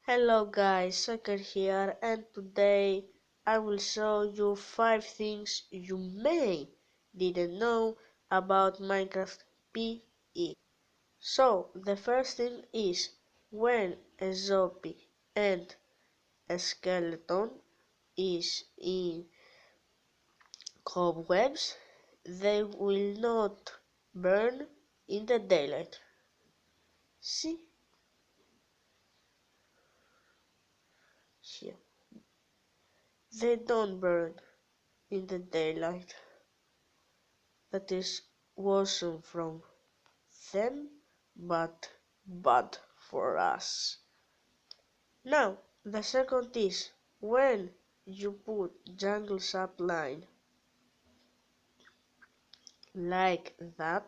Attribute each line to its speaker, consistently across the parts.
Speaker 1: Hello guys, Soccer here, and today I will show you 5 things you may didn't know about Minecraft PE. So, the first thing is when a zombie and a skeleton is in cobwebs, they will not burn in the daylight. See here, they don't burn in the daylight. That is awesome from them, but bad for us. Now, the second is when you put jungle sapling like that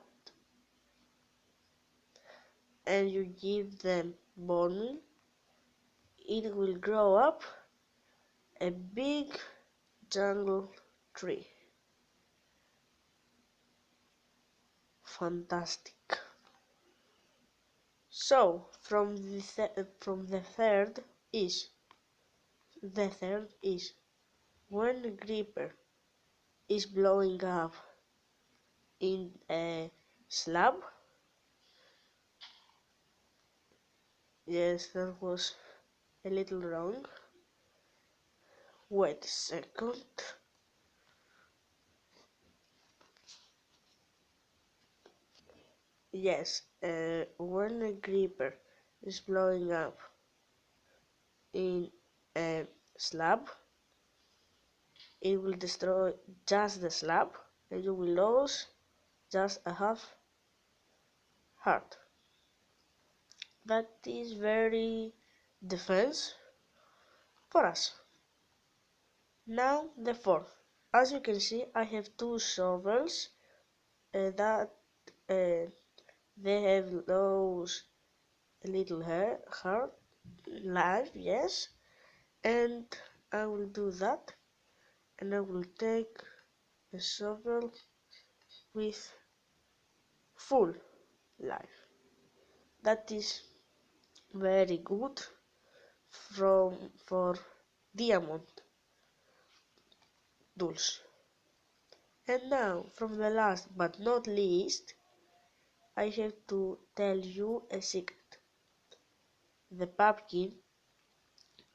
Speaker 1: and you give them bone, it will grow up a big jungle tree. Fantastic. So, the third is when a creeper is blowing up in a slab. Yes, that was a little wrong. Wait a second. Yes, when a creeper is blowing up in a slab, it will destroy just the slab and you will lose just a half heart. That is very defense for us. Now the fourth. As you can see, I have two shovels that uh, they have those little heart life, yes, and I will do that, and I will take a shovel with full life. That is very good for diamond tools. And now, from the last but not least, I have to tell you a secret. The pumpkin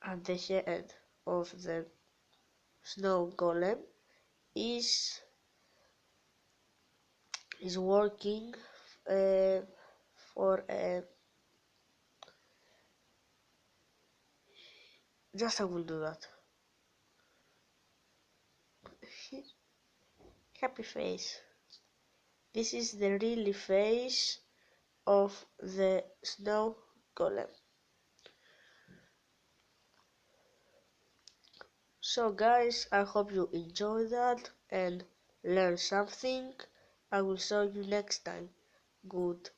Speaker 1: at the head of the snow golem is working for just I will do that. Happy face. This is the real face of the snow golem. So guys, I hope you enjoy that and learn something. I will show you next time. Goodbye.